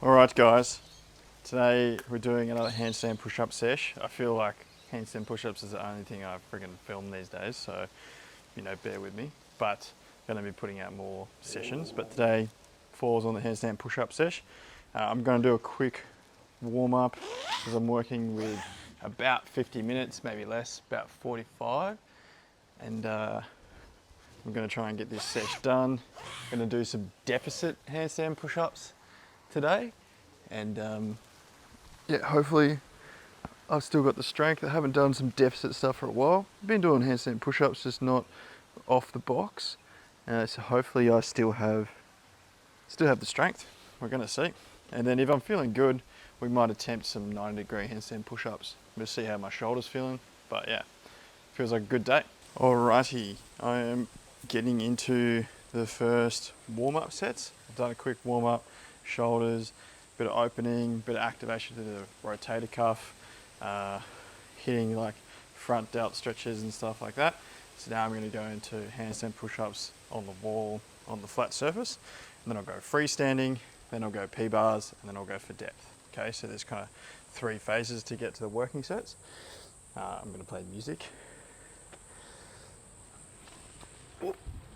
Alright guys, today we're doing another handstand push-up sesh. I feel like handstand push-ups is the only thing I friggin' film these days, so bear with me. But I'm going to be putting out more sessions, but today falls on the handstand push-up sesh. I'm going to do a quick warm-up because I'm working with about 50 minutes, maybe less, about 45. And I'm going to try and get this sesh done. I'm going to do some deficit handstand push-ups today, and yeah, hopefully I've still got the strength. I haven't done some deficit stuff for a while. I've been doing handstand push-ups, just not off the box. So hopefully I still have the strength. We're gonna see. And then if I'm feeling good, we might attempt some 90-degree handstand push-ups. We'll see how my shoulder's feeling. But yeah, feels like a good day. Alrighty, I am getting into the first warm-up sets. I've done a quick warm-up, shoulders, bit of opening, bit of activation to the rotator cuff, hitting like front delt stretches and stuff like that. So now I'm going to go into handstand push-ups on the wall, on the flat surface, and then I'll go freestanding, then I'll go P-bars, and then I'll go for depth. Okay, so there's kind of 3 phases to get to the working sets. I'm going to play music. Oh,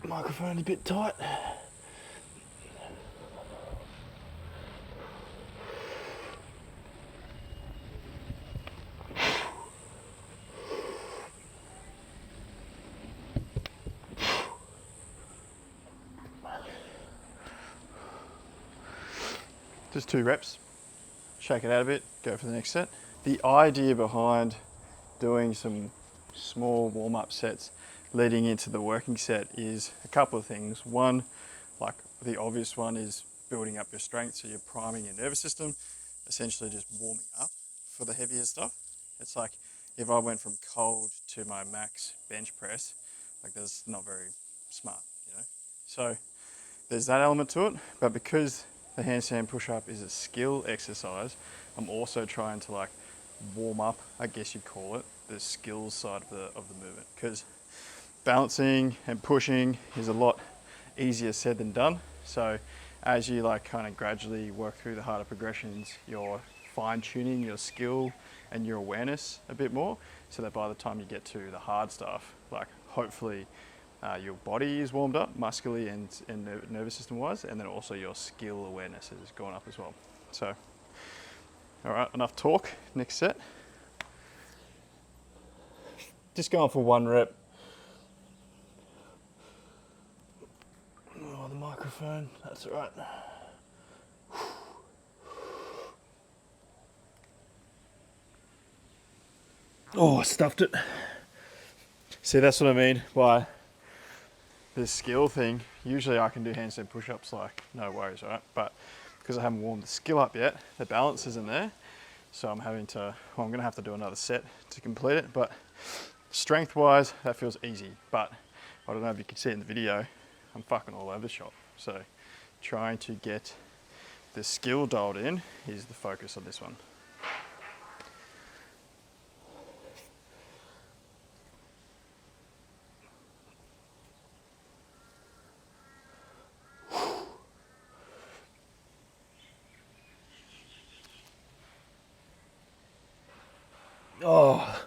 microphone a bit tight. Just 2 reps, shake it out a bit, go for the next set. The idea behind doing some small warm-up sets leading into the working set is a couple of things. One, like the obvious one, is building up your strength, so you're priming your nervous system, essentially just warming up for the heavier stuff. It's like if I went from cold to my max bench press, like that's not very smart, So there's that element to it, but because the handstand push-up is a skill exercise, I'm also trying to like warm up, I guess you'd call it, the skills side of the movement, because balancing and pushing is a lot easier said than done. So as you like kind of gradually work through the harder progressions, you're fine-tuning your skill and your awareness a bit more, so that by the time you get to the hard stuff, like hopefully your body is warmed up muscularly and nervous system wise, and then also your skill awareness has gone up as well. So, all right, enough talk. Next set. Just going for 1 rep. Oh, the microphone, that's all right. Oh, I stuffed it. See, that's what I mean by this skill thing. Usually I can do handstand push-ups like no worries, right? But because I haven't warmed the skill up yet, the balance isn't there. So I'm going to have to do another set to complete it. But strength-wise, that feels easy. But I don't know if you can see it in the video, I'm fucking all over the shop. So trying to get the skill dialed in is the focus of this one. Oh,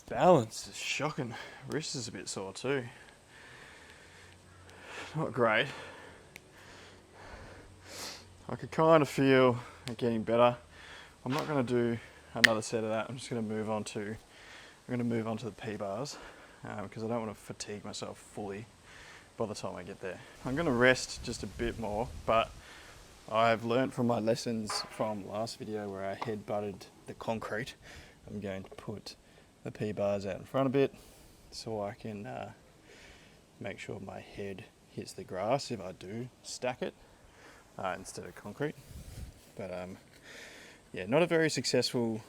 balance is shocking. Wrist is a bit sore too. Not great. I could kind of feel it getting better. I'm not going to do another set of that. I'm just going to move on to the P-bars because I don't want to fatigue myself fully by the time I get there. I'm going to rest just a bit more, but I've learnt from my lessons from last video where I head-butted the concrete. I'm going to put the P-bars out in front a bit so I can make sure my head hits the grass if I do stack it instead of concrete. But yeah, not a very successful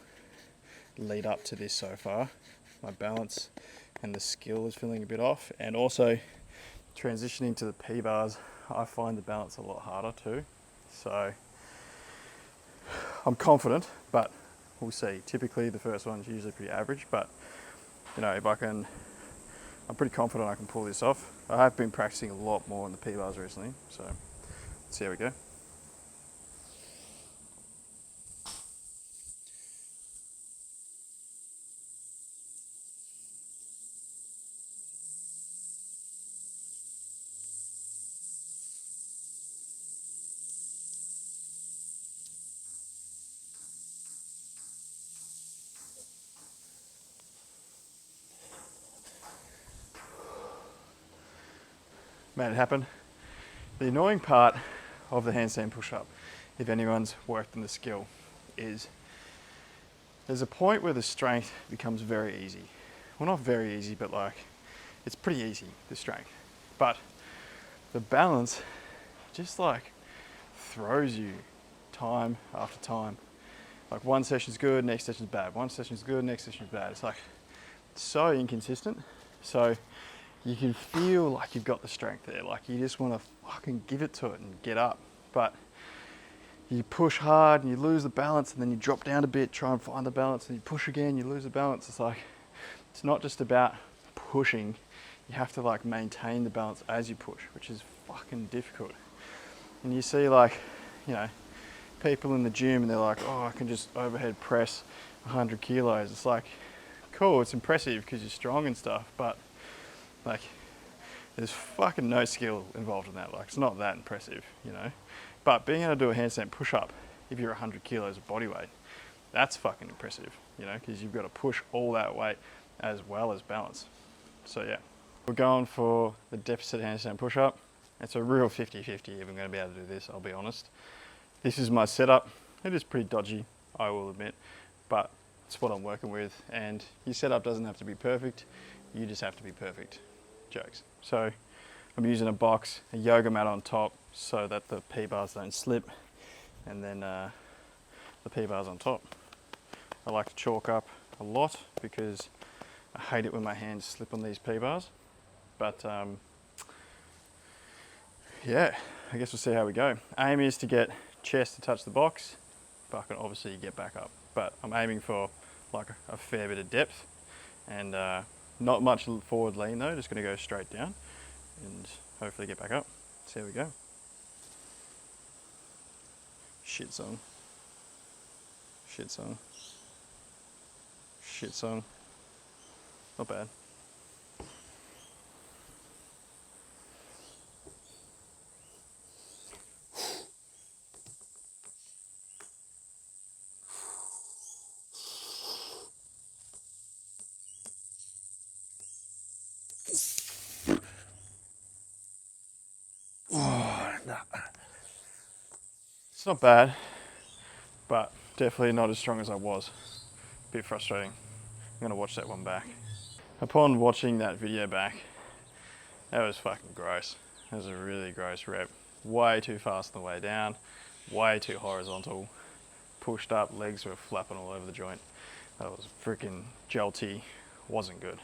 lead up to this so far. My balance and the skill is feeling a bit off, and also transitioning to the P-bars, I find the balance a lot harder too. So I'm confident, but we'll see. Typically the first one's usually pretty average, but if I'm pretty confident I can pull this off. I have been practicing a lot more on the P-bars recently, so let's see how we go. made it happen. The annoying part of the handstand push-up, if anyone's worked on the skill, is there's a point where the strength becomes very easy. Well, not very easy, but like, it's pretty easy, the strength. But the balance just like throws you time after time. Like one session's good, next session's bad. One session's good, next session's bad. It's like so inconsistent. So you can feel like you've got the strength there. Like you just want to fucking give it to it and get up. But you push hard and you lose the balance, and then you drop down a bit, try and find the balance, and you push again, you lose the balance. It's like, it's not just about pushing. You have to like maintain the balance as you push, which is fucking difficult. And you see like, you know, people in the gym and they're like, oh, I can just overhead press 100 kilos. It's like, cool, it's impressive because you're strong and stuff, but like, there's fucking no skill involved in that. Like, it's not that impressive, you know? But being able to do a handstand push-up, if you're 100 kilos of body weight, that's fucking impressive, you know, because you've got to push all that weight as well as balance. So yeah, we're going for the deficit handstand push-up. It's a real 50-50 if I'm going to be able to do this, I'll be honest. This is my setup. It is pretty dodgy, I will admit, but it's what I'm working with, and your setup doesn't have to be perfect, you just have to be perfect. Jokes. So I'm using a box, a yoga mat on top so that the P-bars don't slip, and then the P-bars on top. I like to chalk up a lot because I hate it when my hands slip on these P-bars, but yeah, I guess we'll see how we go. Aim is to get chest to touch the box, but I can obviously get back up. But I'm aiming for like a fair bit of depth, and not much forward lean though, just gonna go straight down and hopefully get back up. So here we go. Shit song. Shit song. Shit song. Not bad. It's not bad, but definitely not as strong as I was. A bit frustrating. I'm gonna watch that one back. Upon watching that video back, that was fucking gross. That was a really gross rep. Way too fast on the way down, way too horizontal. Pushed up, legs were flapping all over the joint. That was freaking jolty, wasn't good.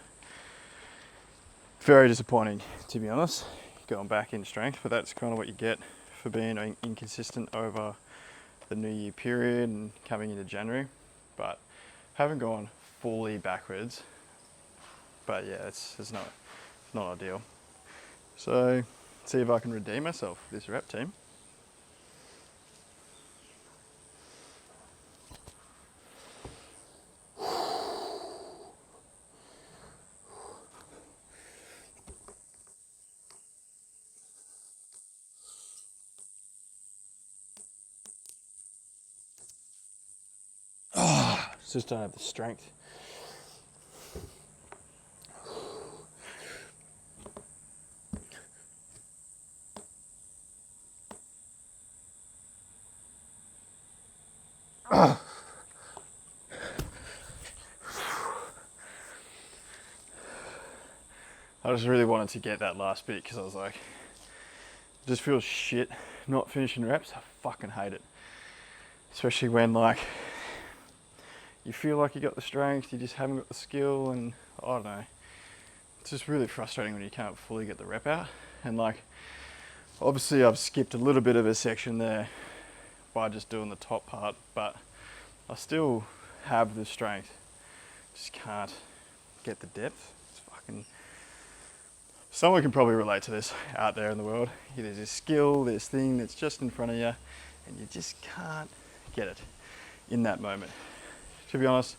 Very disappointing, to be honest, going back in strength, but that's kind of what you get for being inconsistent over the New Year period and coming into January. But haven't gone fully backwards, but yeah, it's not ideal. So see if I can redeem myself this rep, team. Just don't have the strength. I just really wanted to get that last bit because I was like, it just feels shit not finishing reps. I fucking hate it. Especially when like, you feel like you got the strength, you just haven't got the skill, and I don't know. It's just really frustrating when you can't fully get the rep out. And like, obviously I've skipped a little bit of a section there by just doing the top part, but I still have the strength. Just can't get the depth. It's fucking... Someone can probably relate to this out there in the world. There's this skill, this thing that's just in front of you, and you just can't get it in that moment. To be honest,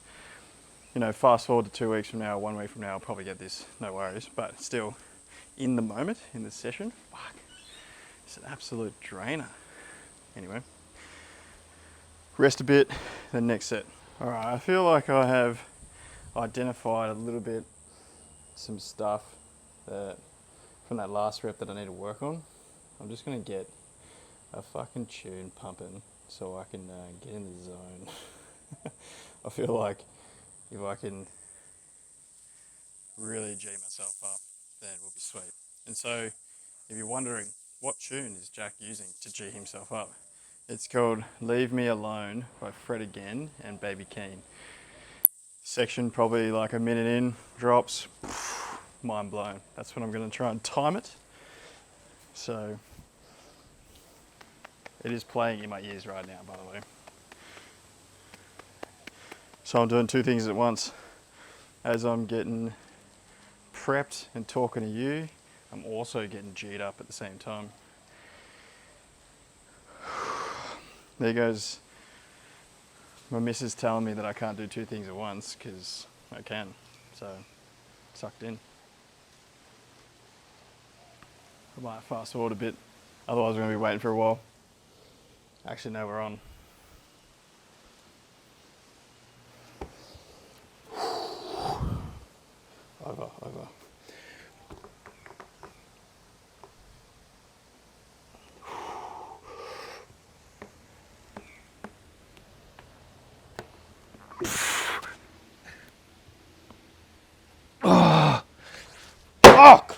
you know, fast forward to 2 weeks from now, 1 week from now, I'll probably get this, no worries. But still, in the moment, in the session, fuck, it's an absolute drainer. Anyway, rest a bit, then next set. All right, I feel like I have identified a little bit some stuff that from that last rep that I need to work on. I'm just gonna get a fucking tune pumping so I can get in the zone. I feel like if I can really G myself up, then we'll be sweet. And so, if you're wondering what tune is Jack using to G himself up, it's called Leave Me Alone by Fred Again and Baby Keane. Section probably like a minute in, drops, mind blown. That's when I'm going to try and time it. So it is playing in my ears right now, by the way. So I'm doing two things at once. As I'm getting prepped and talking to you, I'm also getting G'd up at the same time. There goes my missus telling me that I can't do two things at once, because I can. So, sucked in. I might fast forward a bit, otherwise we're going to be waiting for a while. Actually, no, we're on. Over. Fuck!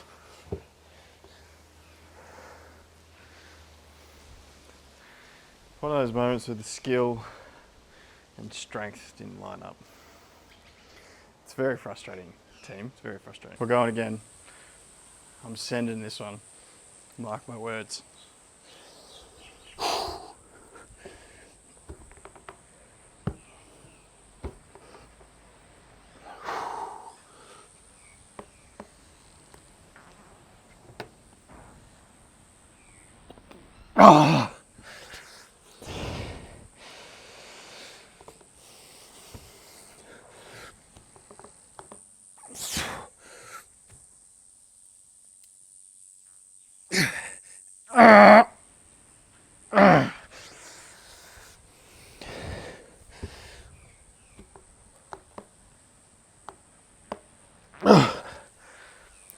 One of those moments where the skill and strength didn't line up. It's very frustrating, team. It's very frustrating. We're going again. I'm sending this one. Mark my words. Oh.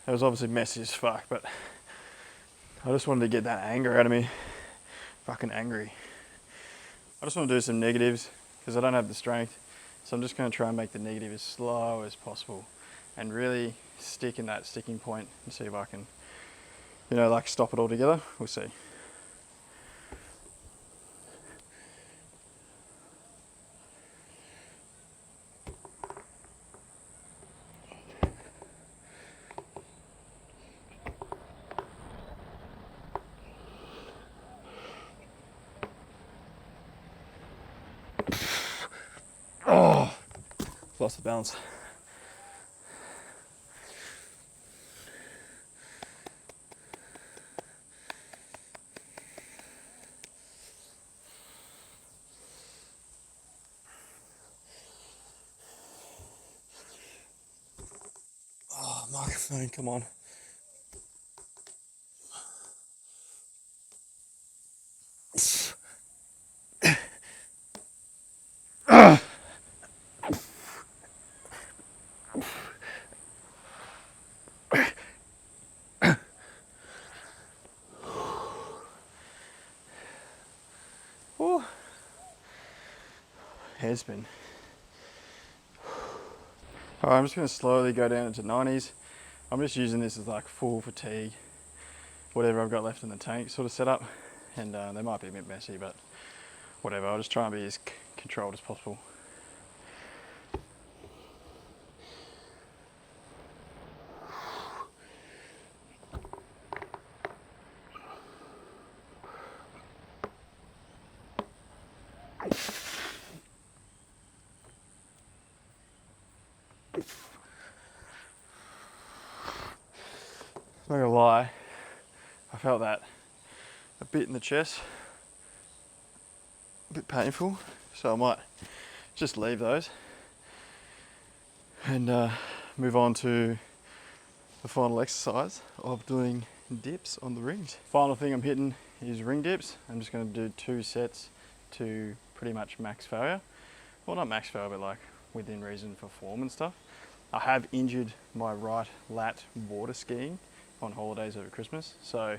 It was obviously messy as fuck, but I just wanted to get that anger out of me. Fucking angry. I just want to do some negatives because I don't have the strength. So I'm just going to try and make the negative as slow as possible and really stick in that sticking point and see if I can, like stop it all together. We'll see. Oh, lost the balance. Oh, microphone, come on. Handspin. Alright, I'm just going to slowly go down into 90s. I'm just using this as like full fatigue, whatever I've got left in the tank sort of setup. And they might be a bit messy, but whatever. I'll just try and be as controlled as possible. Not gonna lie, I felt that a bit in the chest, a bit painful, so I might just leave those and move on to the final exercise of doing dips on the rings. Final thing I'm hitting is ring dips. I'm just going to do 2 sets to pretty much max failure. Well, not max failure, but like within reason for form and stuff. I have injured my right lat water skiing on holidays over Christmas. So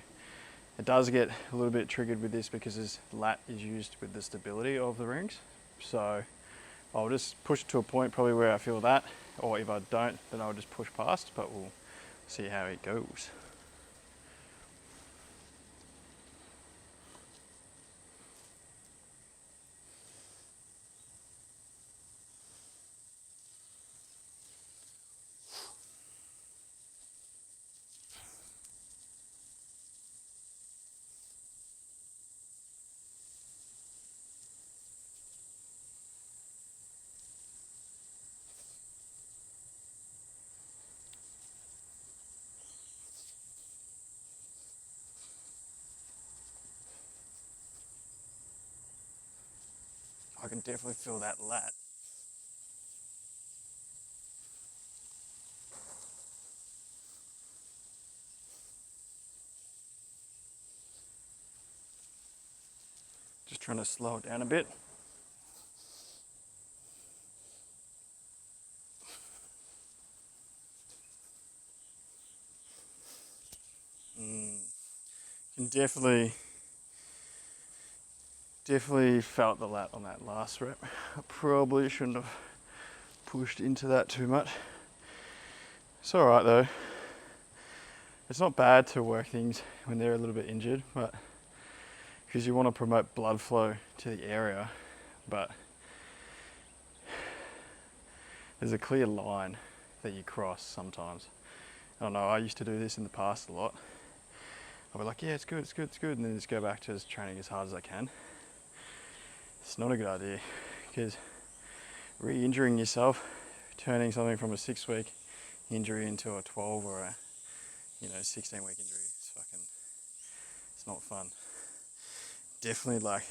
it does get a little bit triggered with this because this lat is used with the stability of the rings. So I'll just push to a point probably where I feel that, or if I don't, then I'll just push past, but we'll see how it goes. I can definitely feel that lat. Just trying to slow it down a bit. Can definitely felt the lat on that last rep. I probably shouldn't have pushed into that too much. It's all right though. It's not bad to work things when they're a little bit injured, but because you want to promote blood flow to the area, but there's a clear line that you cross sometimes. I don't know, I used to do this in the past a lot. I'll be like, yeah, it's good, it's good, it's good, and then just go back to just training as hard as I can. It's not a good idea because re-injuring yourself, turning something from a 6-week injury into a 12 or a 16-week injury, it's not fun. Definitely like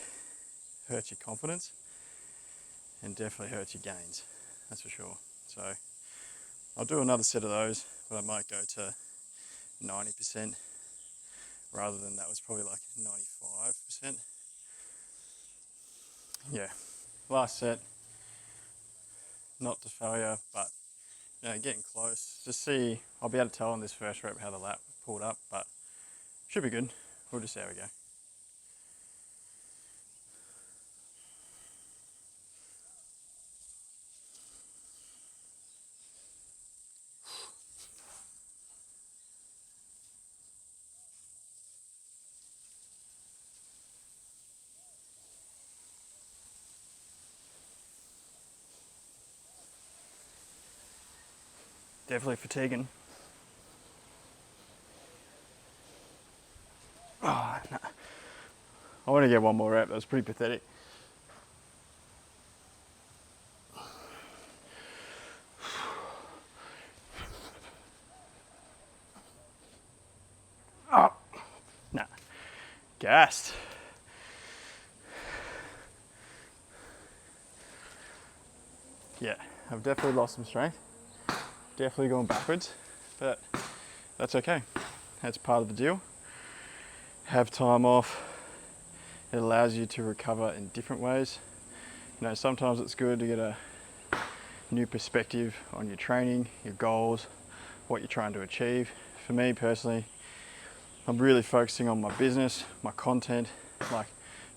hurts your confidence and definitely hurts your gains, that's for sure. So I'll do another set of those, but I might go to 90% rather than that was probably like 95%. Yeah, last set, not to failure, but getting close. Just see, I'll be able to tell on this first rep how the lat pulled up, but should be good. We'll just see how we go. Definitely fatiguing. Oh, no. I want to get one more rep. That was pretty pathetic. Oh, nah, gassed. Yeah, I've definitely lost some strength. Definitely going backwards, but that's okay. That's part of the deal. Have time off. It allows you to recover in different ways. Sometimes it's good to get a new perspective on your training, your goals, what you're trying to achieve. For me personally, I'm really focusing on my business, my content, like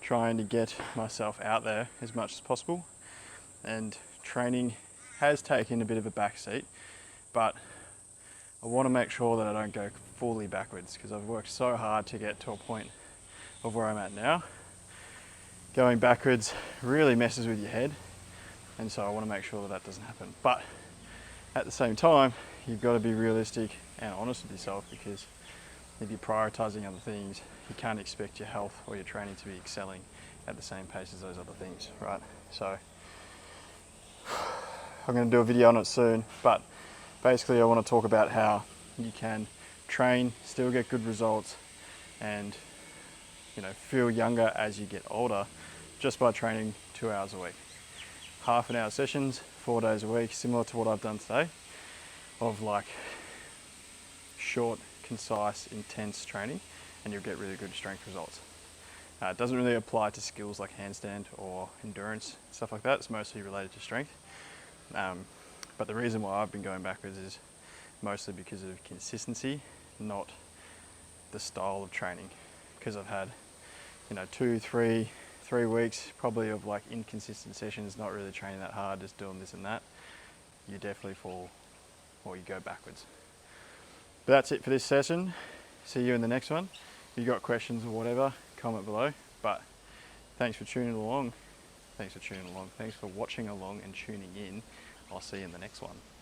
trying to get myself out there as much as possible. And training has taken a bit of a backseat, but I want to make sure that I don't go fully backwards because I've worked so hard to get to a point of where I'm at now. Going backwards really messes with your head, and so I want to make sure that that doesn't happen. But at the same time, you've got to be realistic and honest with yourself, because if you're prioritizing other things, you can't expect your health or your training to be excelling at the same pace as those other things, right? So I'm going to do a video on it soon, but basically I want to talk about how you can train, still get good results, and feel younger as you get older just by training 2 hours a week. Half an hour sessions, 4 days a week, similar to what I've done today, of like short, concise, intense training, and you'll get really good strength results. It doesn't really apply to skills like handstand or endurance, stuff like that. It's mostly related to strength. But the reason why I've been going backwards is mostly because of consistency, not the style of training, because I've had, you know, 3 weeks probably of like inconsistent sessions, not really training that hard, just doing this and that. You definitely fall, or you go backwards. But that's it for this session. See you in the next one. If you got questions or whatever, comment below. But thanks for tuning along. Thanks for watching along and tuning in. I'll see you in the next one.